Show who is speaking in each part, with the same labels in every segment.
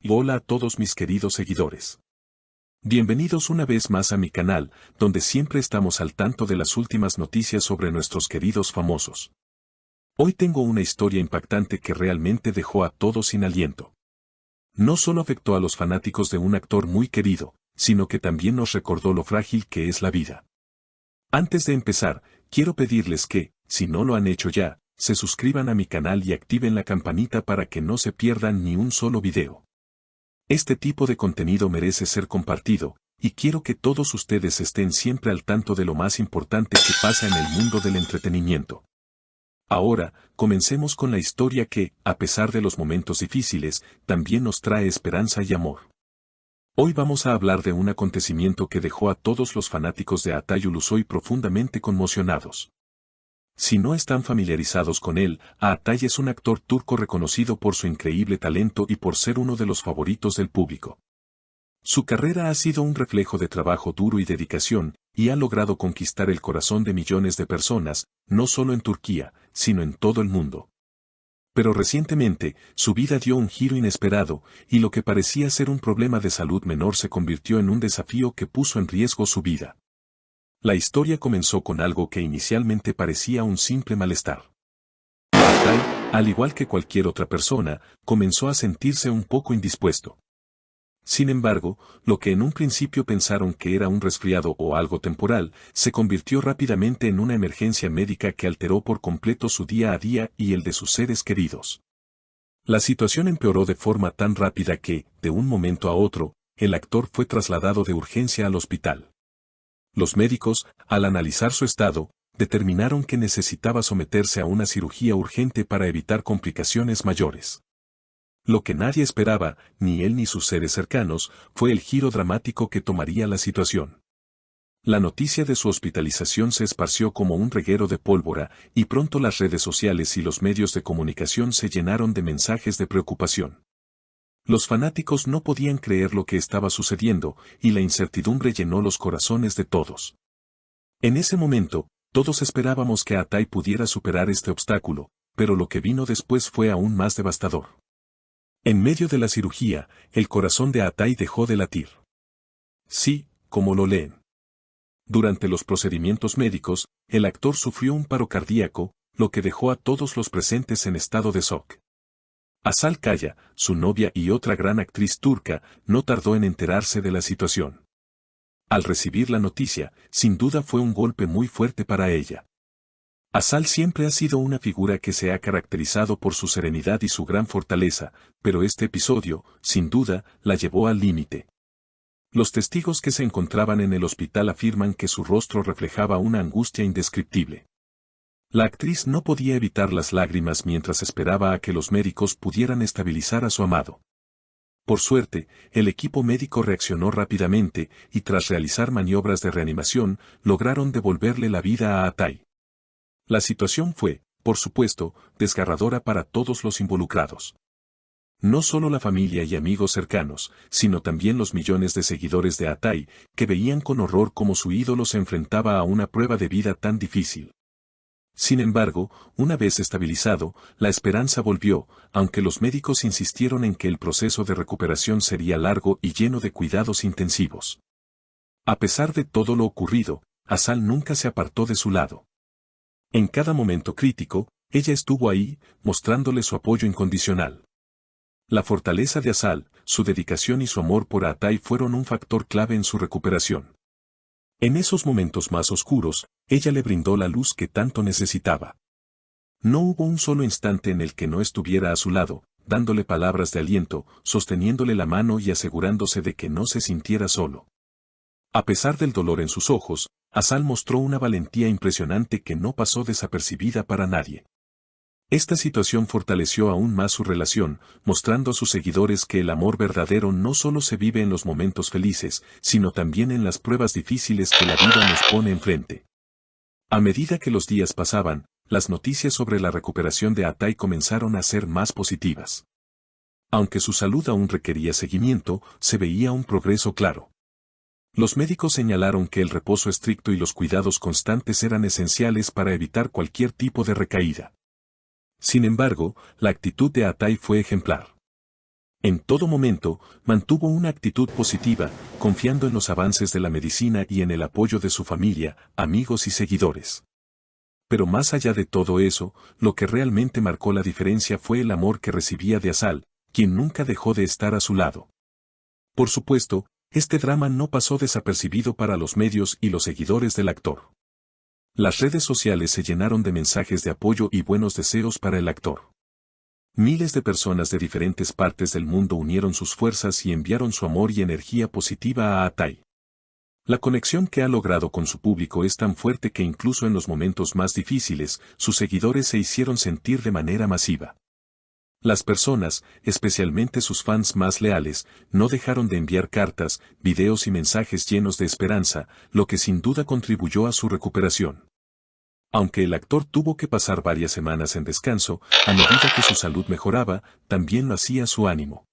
Speaker 1: Y hola a todos mis queridos seguidores. Bienvenidos una vez más a mi canal, donde siempre estamos al tanto de las últimas noticias sobre nuestros queridos famosos. Hoy tengo una historia impactante que realmente dejó a todos sin aliento. No solo afectó a los fanáticos de un actor muy querido, sino que también nos recordó lo frágil que es la vida. Antes de empezar, quiero pedirles que, si no lo han hecho ya, se suscriban a mi canal y activen la campanita para que no se pierdan ni un solo video. Este tipo de contenido merece ser compartido, y quiero que todos ustedes estén siempre al tanto de lo más importante que pasa en el mundo del entretenimiento. Ahora, comencemos con la historia que, a pesar de los momentos difíciles, también nos trae esperanza y amor. Hoy vamos a hablar de un acontecimiento que dejó a todos los fanáticos de Atay Ulusoy profundamente conmocionados. Si no están familiarizados con él, Atay es un actor turco reconocido por su increíble talento y por ser uno de los favoritos del público. Su carrera ha sido un reflejo de trabajo duro y dedicación, y ha logrado conquistar el corazón de millones de personas, no solo en Turquía, sino en todo el mundo. Pero recientemente, su vida dio un giro inesperado, y lo que parecía ser un problema de salud menor se convirtió en un desafío que puso en riesgo su vida. La historia comenzó con algo que inicialmente parecía un simple malestar. Atay, al igual que cualquier otra persona, comenzó a sentirse un poco indispuesto. Sin embargo, lo que en un principio pensaron que era un resfriado o algo temporal, se convirtió rápidamente en una emergencia médica que alteró por completo su día a día y el de sus seres queridos. La situación empeoró de forma tan rápida que, de un momento a otro, el actor fue trasladado de urgencia al hospital. Los médicos, al analizar su estado, determinaron que necesitaba someterse a una cirugía urgente para evitar complicaciones mayores. Lo que nadie esperaba, ni él ni sus seres cercanos, fue el giro dramático que tomaría la situación. La noticia de su hospitalización se esparció como un reguero de pólvora, y pronto las redes sociales y los medios de comunicación se llenaron de mensajes de preocupación. Los fanáticos no podían creer lo que estaba sucediendo, y la incertidumbre llenó los corazones de todos. En ese momento, todos esperábamos que Atay pudiera superar este obstáculo, pero lo que vino después fue aún más devastador. En medio de la cirugía, el corazón de Atay dejó de latir. Sí, como lo leen. Durante los procedimientos médicos, el actor sufrió un paro cardíaco, lo que dejó a todos los presentes en estado de shock. Asal Kaya, su novia y otra gran actriz turca, no tardó en enterarse de la situación. Al recibir la noticia, sin duda fue un golpe muy fuerte para ella. Asal siempre ha sido una figura que se ha caracterizado por su serenidad y su gran fortaleza, pero este episodio, sin duda, la llevó al límite. Los testigos que se encontraban en el hospital afirman que su rostro reflejaba una angustia indescriptible. La actriz no podía evitar las lágrimas mientras esperaba a que los médicos pudieran estabilizar a su amado. Por suerte, el equipo médico reaccionó rápidamente y tras realizar maniobras de reanimación, lograron devolverle la vida a Atay. La situación fue, por supuesto, desgarradora para todos los involucrados. No solo la familia y amigos cercanos, sino también los millones de seguidores de Atay, que veían con horror cómo su ídolo se enfrentaba a una prueba de vida tan difícil. Sin embargo, una vez estabilizado, la esperanza volvió, aunque los médicos insistieron en que el proceso de recuperación sería largo y lleno de cuidados intensivos. A pesar de todo lo ocurrido, Asal nunca se apartó de su lado. En cada momento crítico, ella estuvo ahí, mostrándole su apoyo incondicional. La fortaleza de Asal, su dedicación y su amor por Atay fueron un factor clave en su recuperación. En esos momentos más oscuros, ella le brindó la luz que tanto necesitaba. No hubo un solo instante en el que no estuviera a su lado, dándole palabras de aliento, sosteniéndole la mano y asegurándose de que no se sintiera solo. A pesar del dolor en sus ojos, Asal mostró una valentía impresionante que no pasó desapercibida para nadie. Esta situación fortaleció aún más su relación, mostrando a sus seguidores que el amor verdadero no solo se vive en los momentos felices, sino también en las pruebas difíciles que la vida nos pone enfrente. A medida que los días pasaban, las noticias sobre la recuperación de Atay comenzaron a ser más positivas. Aunque su salud aún requería seguimiento, se veía un progreso claro. Los médicos señalaron que el reposo estricto y los cuidados constantes eran esenciales para evitar cualquier tipo de recaída. Sin embargo, la actitud de Atay fue ejemplar. En todo momento, mantuvo una actitud positiva, confiando en los avances de la medicina y en el apoyo de su familia, amigos y seguidores. Pero más allá de todo eso, lo que realmente marcó la diferencia fue el amor que recibía de Azal, quien nunca dejó de estar a su lado. Por supuesto, este drama no pasó desapercibido para los medios y los seguidores del actor. Las redes sociales se llenaron de mensajes de apoyo y buenos deseos para el actor. Miles de personas de diferentes partes del mundo unieron sus fuerzas y enviaron su amor y energía positiva a Atay. La conexión que ha logrado con su público es tan fuerte que incluso en los momentos más difíciles, sus seguidores se hicieron sentir de manera masiva. Las personas, especialmente sus fans más leales, no dejaron de enviar cartas, videos y mensajes llenos de esperanza, lo que sin duda contribuyó a su recuperación. Aunque el actor tuvo que pasar varias semanas en descanso, a medida que su salud mejoraba, también lo hacía su ánimo.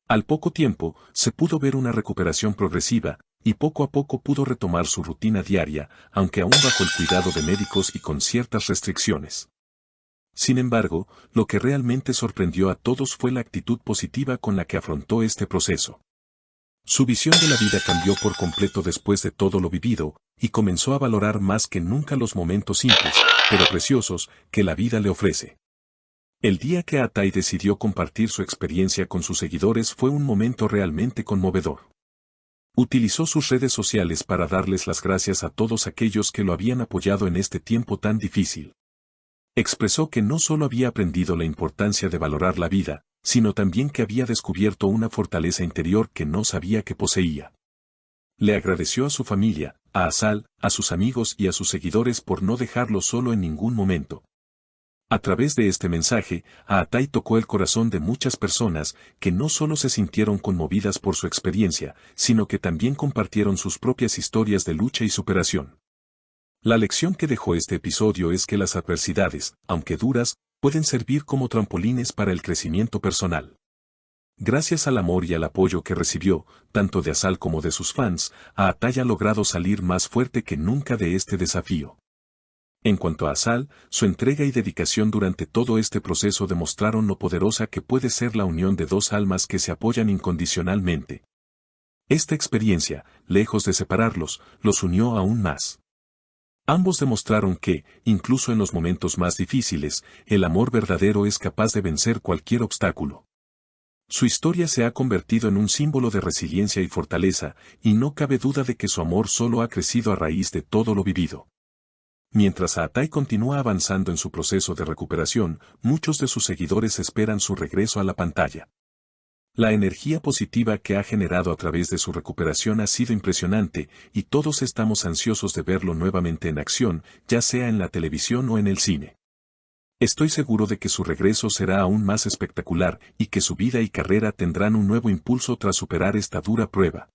Speaker 1: Al poco tiempo, se pudo ver una recuperación progresiva, y poco a poco pudo retomar su rutina diaria, aunque aún bajo el cuidado de médicos y con ciertas restricciones. Sin embargo, lo que realmente sorprendió a todos fue la actitud positiva con la que afrontó este proceso. Su visión de la vida cambió por completo después de todo lo vivido, y comenzó a valorar más que nunca los momentos simples, pero preciosos, que la vida le ofrece. El día que Atay decidió compartir su experiencia con sus seguidores fue un momento realmente conmovedor. Utilizó sus redes sociales para darles las gracias a todos aquellos que lo habían apoyado en este tiempo tan difícil. Expresó que no solo había aprendido la importancia de valorar la vida, sino también que había descubierto una fortaleza interior que no sabía que poseía. Le agradeció a su familia, a Azal, a sus amigos y a sus seguidores por no dejarlo solo en ningún momento. A través de este mensaje, Atay tocó el corazón de muchas personas que no solo se sintieron conmovidas por su experiencia, sino que también compartieron sus propias historias de lucha y superación. La lección que dejó este episodio es que las adversidades, aunque duras, pueden servir como trampolines para el crecimiento personal. Gracias al amor y al apoyo que recibió, tanto de Azal como de sus fans, Atay ha logrado salir más fuerte que nunca de este desafío. En cuanto a Azal, su entrega y dedicación durante todo este proceso demostraron lo poderosa que puede ser la unión de dos almas que se apoyan incondicionalmente. Esta experiencia, lejos de separarlos, los unió aún más. Ambos demostraron que, incluso en los momentos más difíciles, el amor verdadero es capaz de vencer cualquier obstáculo. Su historia se ha convertido en un símbolo de resiliencia y fortaleza, y no cabe duda de que su amor solo ha crecido a raíz de todo lo vivido. Mientras Atay continúa avanzando en su proceso de recuperación, muchos de sus seguidores esperan su regreso a la pantalla. La energía positiva que ha generado a través de su recuperación ha sido impresionante, y todos estamos ansiosos de verlo nuevamente en acción, ya sea en la televisión o en el cine. Estoy seguro de que su regreso será aún más espectacular y que su vida y carrera tendrán un nuevo impulso tras superar esta dura prueba.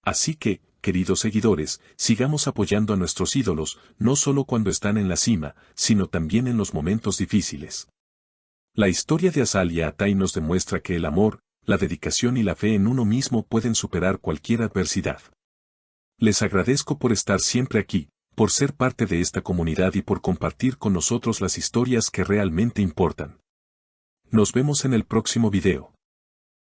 Speaker 1: Así que, queridos seguidores, sigamos apoyando a nuestros ídolos, no solo cuando están en la cima, sino también en los momentos difíciles. La historia de Azal y Atay nos demuestra que el amor, la dedicación y la fe en uno mismo pueden superar cualquier adversidad. Les agradezco por estar siempre aquí, por ser parte de esta comunidad y por compartir con nosotros las historias que realmente importan. Nos vemos en el próximo video.